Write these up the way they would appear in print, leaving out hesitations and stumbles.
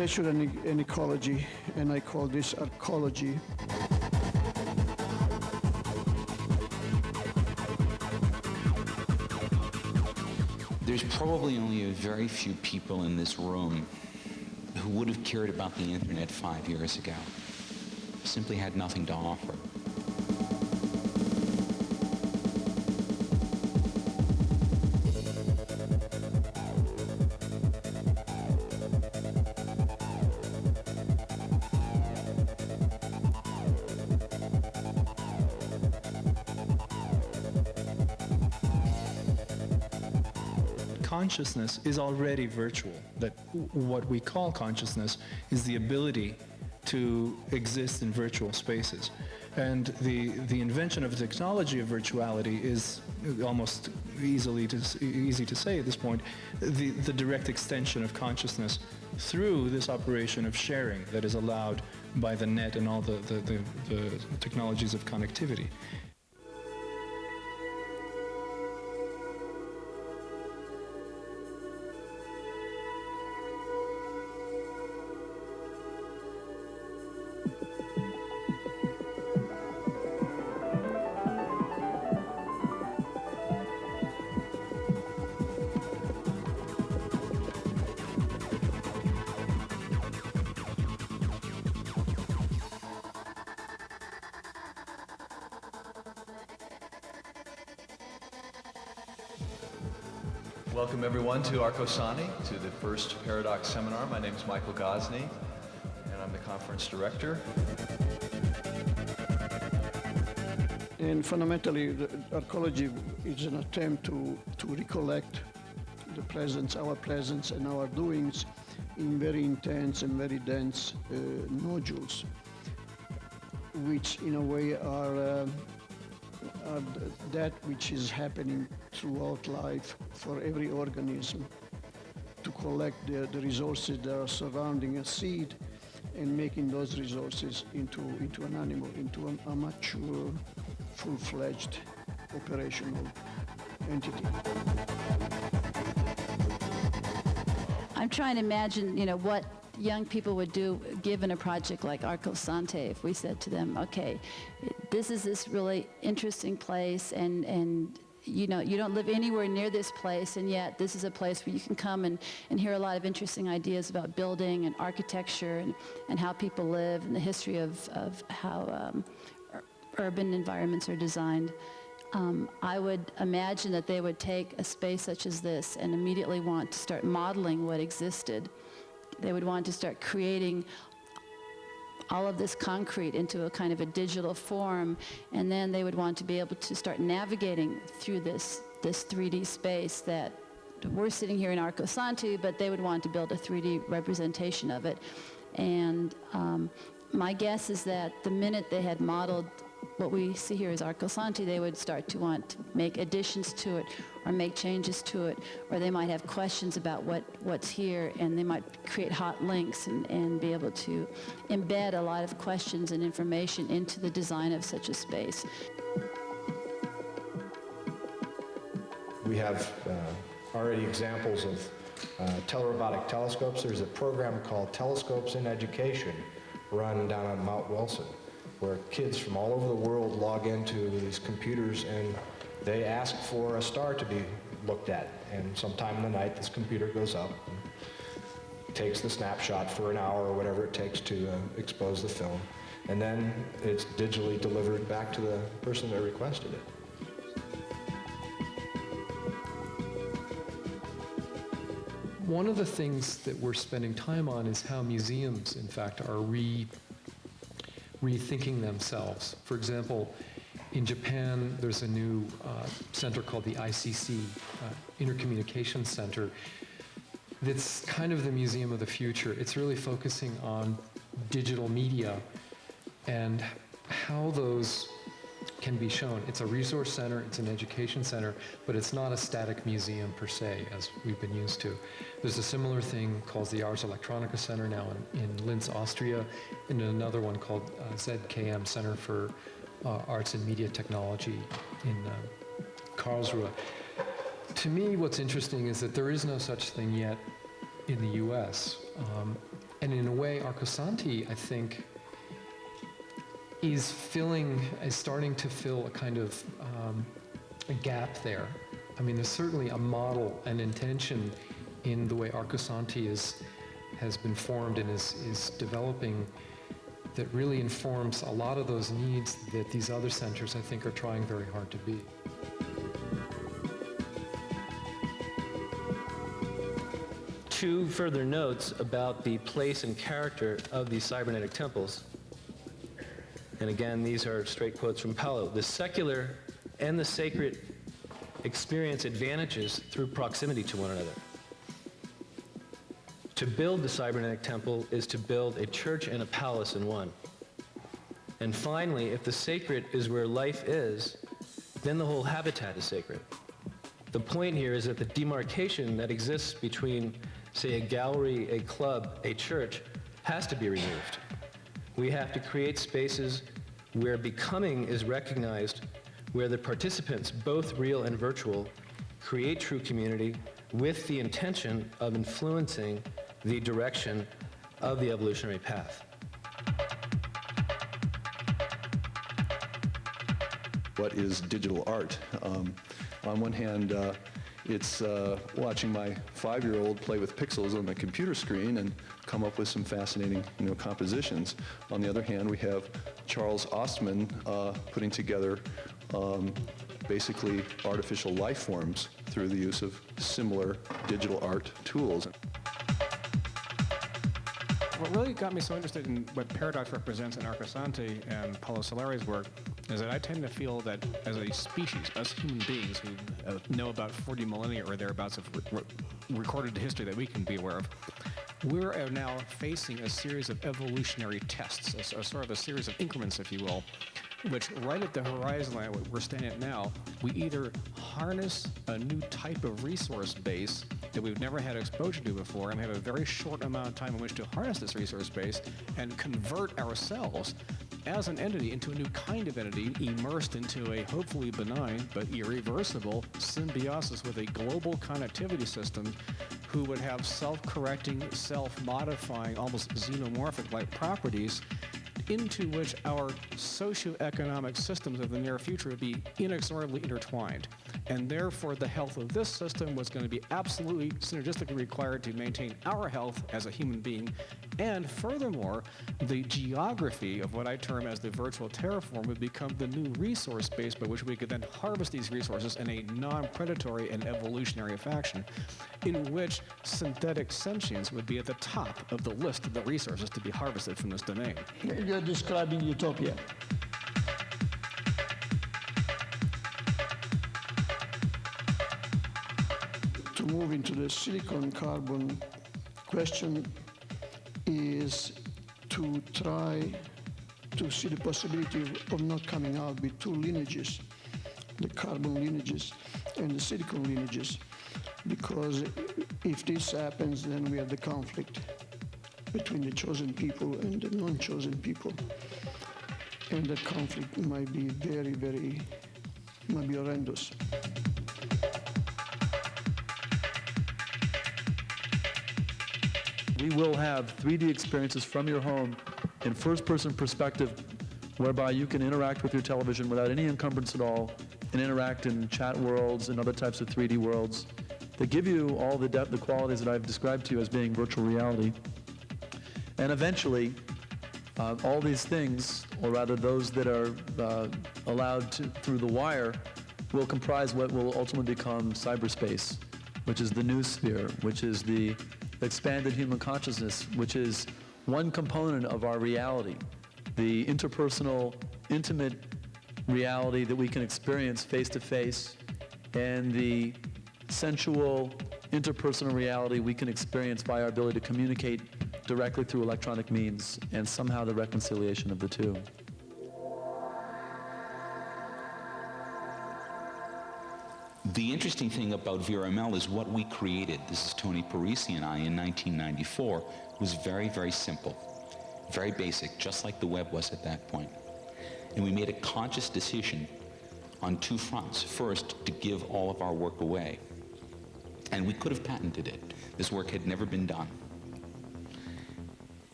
architecture and ecology, and I call this arcology. There's probably only a very few people in this room who would have cared about the internet 5 years ago. Simply had nothing to offer. Consciousness is already virtual. That what we call consciousness is the ability to exist in virtual spaces. And the invention of the technology of virtuality is almost easy to say at this point, the direct extension of consciousness through this operation of sharing that is allowed by the net and all the technologies of connectivity. Welcome everyone to Arcosanti, to the first Paradox Seminar. My name is Michael Gosney, and I'm the conference director. And fundamentally, arcology is an attempt to recollect the presence, our presence and our doings in very intense and very dense nodules, which in a way are that which is happening throughout life for every organism, to collect the resources that are surrounding a seed and making those resources into an animal, into a mature, full-fledged operational entity. I'm trying to imagine, what young people would do given a project like Arcosanti if we said to them, okay, this is this really interesting place, and you don't live anywhere near this place, and yet this is a place where you can come and hear a lot of interesting ideas about building and architecture and how people live and the history of how urban environments are designed. I would imagine that they would take a space such as this and immediately want to start modeling what existed. They would want to start creating all of this concrete into a kind of a digital form, and then they would want to be able to start navigating through this 3D space that we're sitting here in Arcosanti, but they would want to build a 3D representation of it. And my guess is that the minute they had modeled what we see here as Arcosanti, they would start to want to make additions to it or make changes to it, or they might have questions about what's here, and they might create hot links and be able to embed a lot of questions and information into the design of such a space. We have already examples of telerobotic telescopes. There's a program called Telescopes in Education run down on Mount Wilson, where kids from all over the world log into these computers and they ask for a star to be looked at. And sometime in the night, this computer goes up and takes the snapshot for an hour or whatever it takes to expose the film. And then it's digitally delivered back to the person that requested it. One of the things that we're spending time on is how museums, in fact, are rethinking themselves. For example, in Japan, there's a new center called the ICC, Intercommunications Center, that's kind of the museum of the future. It's really focusing on digital media and how those can be shown. It's a resource center, it's an education center, but it's not a static museum per se, as we've been used to. There's a similar thing called the Ars Electronica Center now in Linz, Austria, and another one called ZKM Center for Arts and Media Technology in Karlsruhe. To me, what's interesting is that there is no such thing yet in the US. And in a way, Arcosanti, I think, is starting to fill a kind of a gap there. I mean, there's certainly a model, an intention in the way Arcosanti has been formed and is developing that really informs a lot of those needs that these other centers, I think, are trying very hard to be. Two further notes about the place and character of these cybernetic temples. And again, these are straight quotes from Paolo. The secular and the sacred experience advantages through proximity to one another. To build the cybernetic temple is to build a church and a palace in one. And finally, if the sacred is where life is, then the whole habitat is sacred. The point here is that the demarcation that exists between, say, a gallery, a club, a church, has to be removed. We have to create spaces where becoming is recognized, where the participants, both real and virtual, create true community with the intention of influencing the direction of the evolutionary path. What is digital art? On one hand, it's watching my 5-year-old play with pixels on the computer screen and come up with some fascinating, compositions. On the other hand, we have Charles Ostman putting together basically artificial life forms through the use of similar digital art tools. What really got me so interested in what paradox represents in Arcosanti and Paolo Soleri's work is that I tend to feel that as a species, us human beings who know about 40 millennia or thereabouts of recorded history that we can be aware of, we're now facing a series of evolutionary tests, a sort of a series of increments, if you will, which right at the horizon line where we're standing at now, we either harness a new type of resource base that we've never had exposure to before and have a very short amount of time in which to harness this resource base and convert ourselves as an entity into a new kind of entity immersed into a hopefully benign but irreversible symbiosis with a global connectivity system who would have self-correcting, self-modifying, almost xenomorphic-like properties into which our socioeconomic systems of the near future would be inexorably intertwined. And therefore, the health of this system was going to be absolutely synergistically required to maintain our health as a human being. And furthermore, the geography of what I term as the virtual terraform would become the new resource base by which we could then harvest these resources in a non-predatory and evolutionary fashion, in which synthetic sentience would be at the top of the list of the resources to be harvested from this domain. You're describing utopia. To move into the silicon carbon question is to try to see the possibility of not coming out with two lineages, the carbon lineages and the silicon lineages, because if this happens, then we have the conflict between the chosen people and the non-chosen people. And that conflict might be might be horrendous. We will have 3D experiences from your home in first-person perspective, whereby you can interact with your television without any encumbrance at all, and interact in chat worlds and other types of 3D worlds that give you all the depth, the qualities that I've described to you as being virtual reality. And eventually, all these things, or rather those that are allowed through the wire, will comprise what will ultimately become cyberspace, which is the new sphere, which is the expanded human consciousness, which is one component of our reality, the interpersonal, intimate reality that we can experience face-to-face, and the sensual, interpersonal reality we can experience by our ability to communicate directly through electronic means, and somehow the reconciliation of the two. The interesting thing about VRML is what we created, this is Tony Parisi and I, in 1994, was very, very simple, very basic, just like the web was at that point. And we made a conscious decision on two fronts. First, to give all of our work away. And we could have patented it. This work had never been done.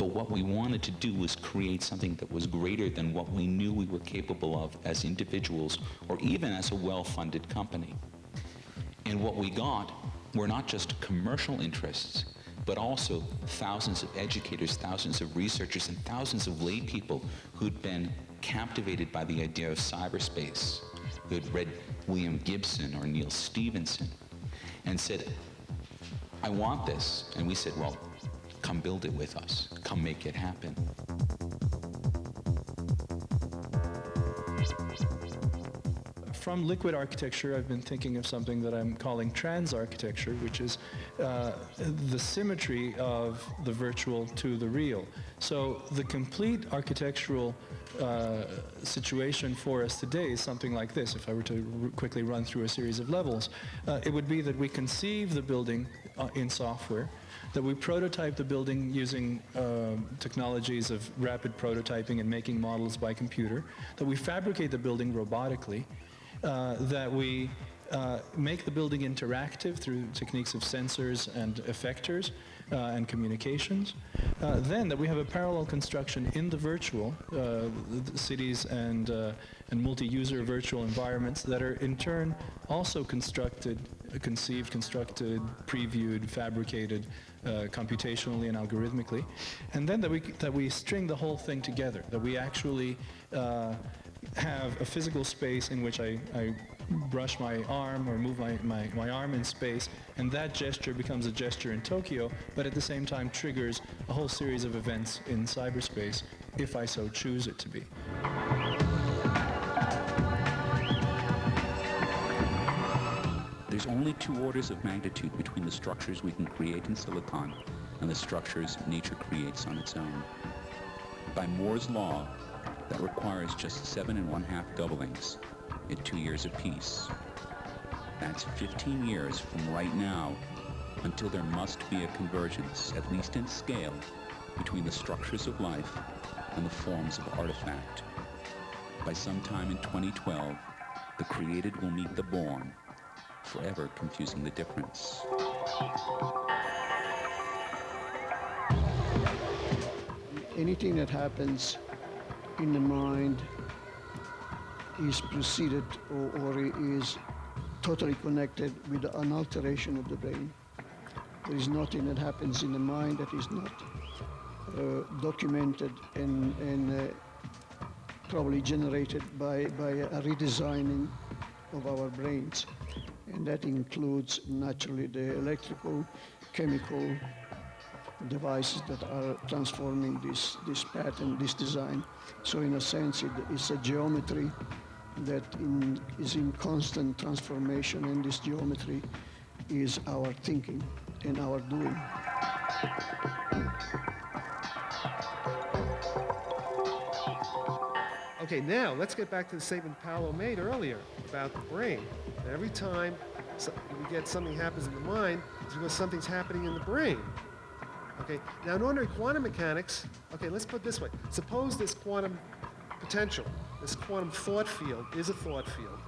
But what we wanted to do was create something that was greater than what we knew we were capable of as individuals or even as a well-funded company. And what we got were not just commercial interests, but also thousands of educators, thousands of researchers, and thousands of lay people who'd been captivated by the idea of cyberspace, who had read William Gibson or Neil Stephenson, and said, I want this. And we said, well, come build it with us. Come make it happen. From liquid architecture, I've been thinking of something that I'm calling trans-architecture, which is the symmetry of the virtual to the real. So the complete architectural situation for us today is something like this. If I were to quickly run through a series of levels, it would be that we conceive the building in software, that we prototype the building using technologies of rapid prototyping and making models by computer, that we fabricate the building robotically, that we make the building interactive through techniques of sensors and effectors and communications. Then that we have a parallel construction in the virtual, cities and multi-user virtual environments that are in turn also constructed, conceived, constructed, previewed, fabricated computationally and algorithmically. And then that we string the whole thing together, that we actually have a physical space in which I brush my arm or move my arm in space, and that gesture becomes a gesture in Tokyo, but at the same time triggers a whole series of events in cyberspace, if I so choose it to be. There's only 2 orders of magnitude between the structures we can create in silicon and the structures nature creates on its own. By Moore's law, that requires just 7 1/2 doublings at 2 years apiece. That's 15 years from right now until there must be a convergence, at least in scale, between the structures of life and the forms of artifact. By sometime in 2012, the created will meet the born, forever confusing the difference. Anything that happens in the mind is preceded or is totally connected with an alteration of the brain. There is nothing that happens in the mind that is not documented and probably generated by a redesigning of our brains. And that includes naturally the electrical, chemical devices that are transforming this pattern, this design. So in a sense, it's a geometry that is in constant transformation, and this geometry is our thinking and our doing. Okay, now let's get back to the statement Paolo made earlier about the brain. That every time we get something happens in the mind, it's because something's happening in the brain. Okay, now in ordinary quantum mechanics, okay, let's put it this way. Suppose this quantum potential, this quantum thought field is a thought field.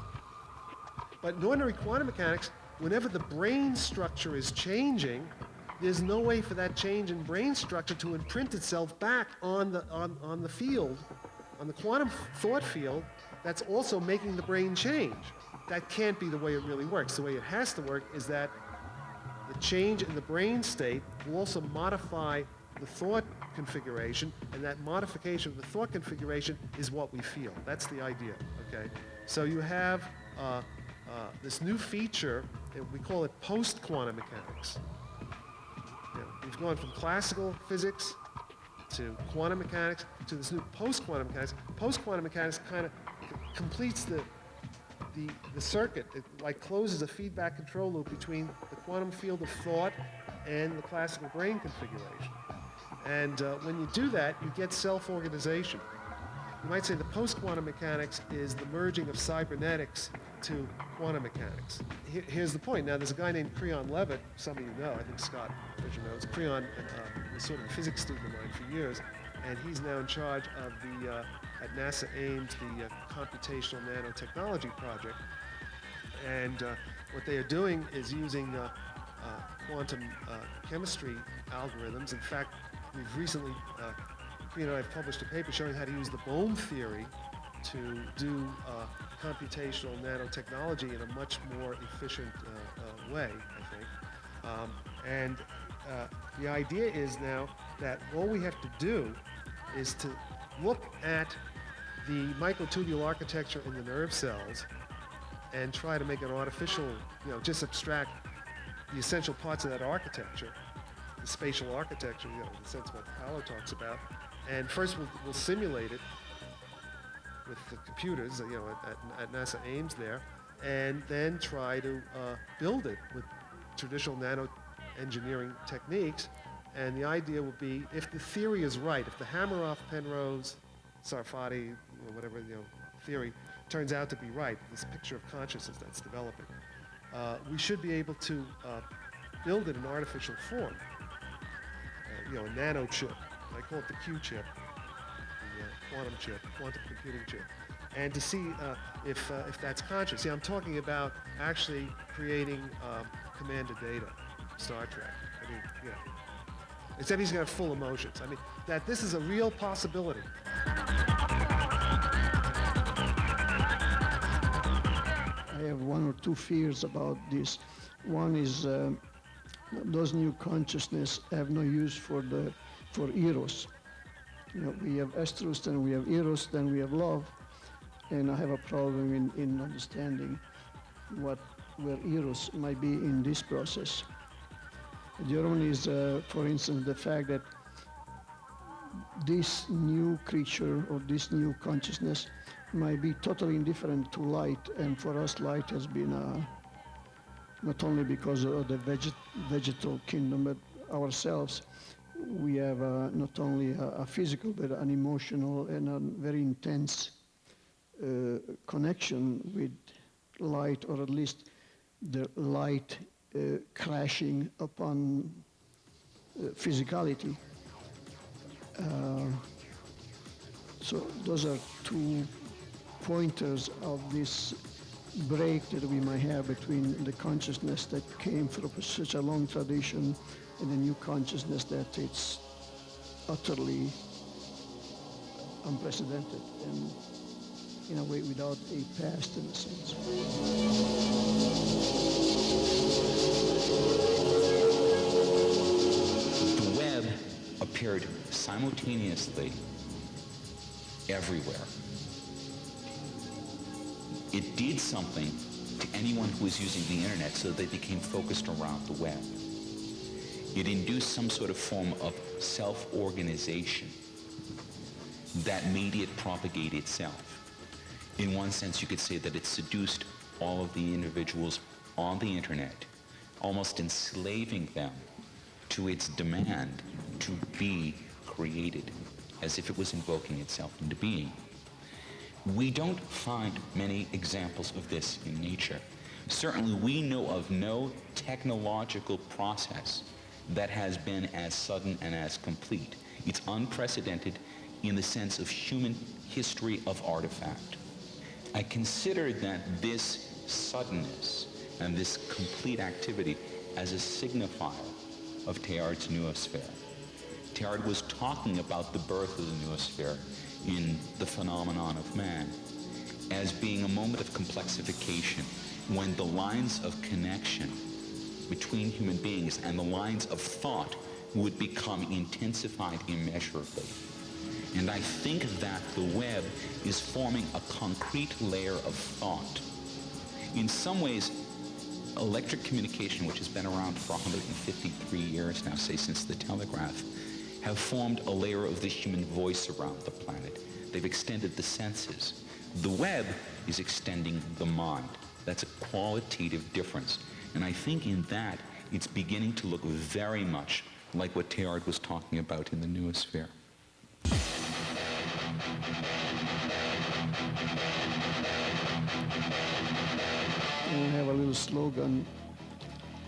But in ordinary quantum mechanics, whenever the brain structure is changing, there's no way for that change in brain structure to imprint itself back on the field, on the quantum thought field that's also making the brain change. That can't be the way it really works. The way it has to work is that the change in the brain state will also modify the thought configuration, and that modification of the thought configuration is what we feel. That's the idea, okay? So you have this new feature, and we call it post-quantum mechanics. You know, we've gone from classical physics to quantum mechanics to this new post-quantum mechanics. Post-quantum mechanics kind of completes the circuit. It like closes a feedback control loop between the quantum field of thought and the classical brain configuration. And when you do that, you get self-organization. You might say the post-quantum mechanics is the merging of cybernetics to quantum mechanics. Here's the point. Now, there's a guy named Creon Levitt, some of you know, I think Scott Fisher knows. Creon was sort of a physics student of mine for years, and he's now in charge of the, at NASA Ames, the Computational Nanotechnology Project. And what they are doing is using quantum chemistry algorithms. In fact, we've recently, Karina and I have published a paper showing how to use the bone theory to do computational nanotechnology in a much more efficient way, I think. And the idea is now that all we have to do is to look at the microtubule architecture in the nerve cells and try to make an artificial, just abstract the essential parts of that architecture, the spatial architecture, in the sense what Paolo talks about. And first we'll simulate it with the computers, at NASA Ames there, and then try to build it with traditional nano-engineering techniques. And the idea would be, if the theory is right, if the Hameroff, Penrose, Sarfati, whatever theory turns out to be right, this picture of consciousness that's developing, we should be able to build it in artificial form. A nano chip. I call it the Q chip, the quantum chip, quantum computing chip, and to see if that's conscious. See, I'm talking about actually creating commanded data, Star Trek. I mean, except he's got full emotions. I mean, that this is a real possibility. I have one or two fears about this. One is those new consciousness have no use for eros. We have estrus, then we have eros, then we have love, and I have a problem in understanding where eros might be in this process. The other one is, for instance, the fact that this new creature or this new consciousness might be totally indifferent to light, and for us light has been not only because of the vegetal kingdom, but ourselves. We have not only a physical, but an emotional and a very intense connection with light, or at least the light crashing upon physicality. So those are two pointers of this break that we might have between the consciousness that came from such a long tradition and the new consciousness that it's utterly unprecedented and in a way without a past in a sense. The web appeared simultaneously everywhere. It did something to anyone who was using the internet so that they became focused around the web. It induced some sort of form of self-organization that made it propagate itself. In one sense, you could say that it seduced all of the individuals on the internet, almost enslaving them to its demand to be created, as if it was invoking itself into being. We don't find many examples of this in nature. Certainly, we know of no technological process that has been as sudden and as complete. It's unprecedented in the sense of human history of artifact. I consider that this suddenness and this complete activity as a signifier of Teilhard's noosphere. Teilhard was talking about the birth of the noosphere in The Phenomenon of Man as being a moment of complexification when the lines of connection between human beings and the lines of thought would become intensified immeasurably. And I think that the web is forming a concrete layer of thought. In some ways, electric communication, which has been around for 153 years now, say since the telegraph, have formed a layer of the human voice around the planet. They've extended the senses. The web is extending the mind. That's a qualitative difference. And I think in that, it's beginning to look very much like what Teilhard was talking about in the noosphere. And we have a little slogan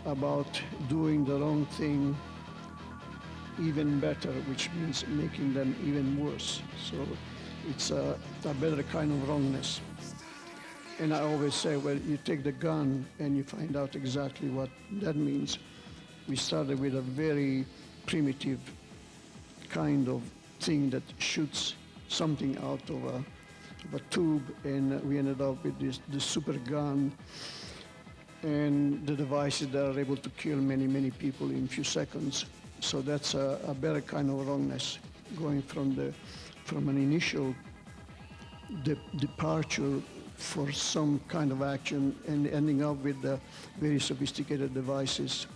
about doing the wrong thing even better, which means making them even worse. So it's a better kind of wrongness. And I always say, well, you take the gun and you find out exactly what that means. We started with a very primitive kind of thing that shoots something out of a tube, and we ended up with this super gun and the devices that are able to kill many, many people in a few seconds. So that's a better kind of wrongness, going from an initial departure for some kind of action and ending up with very sophisticated devices.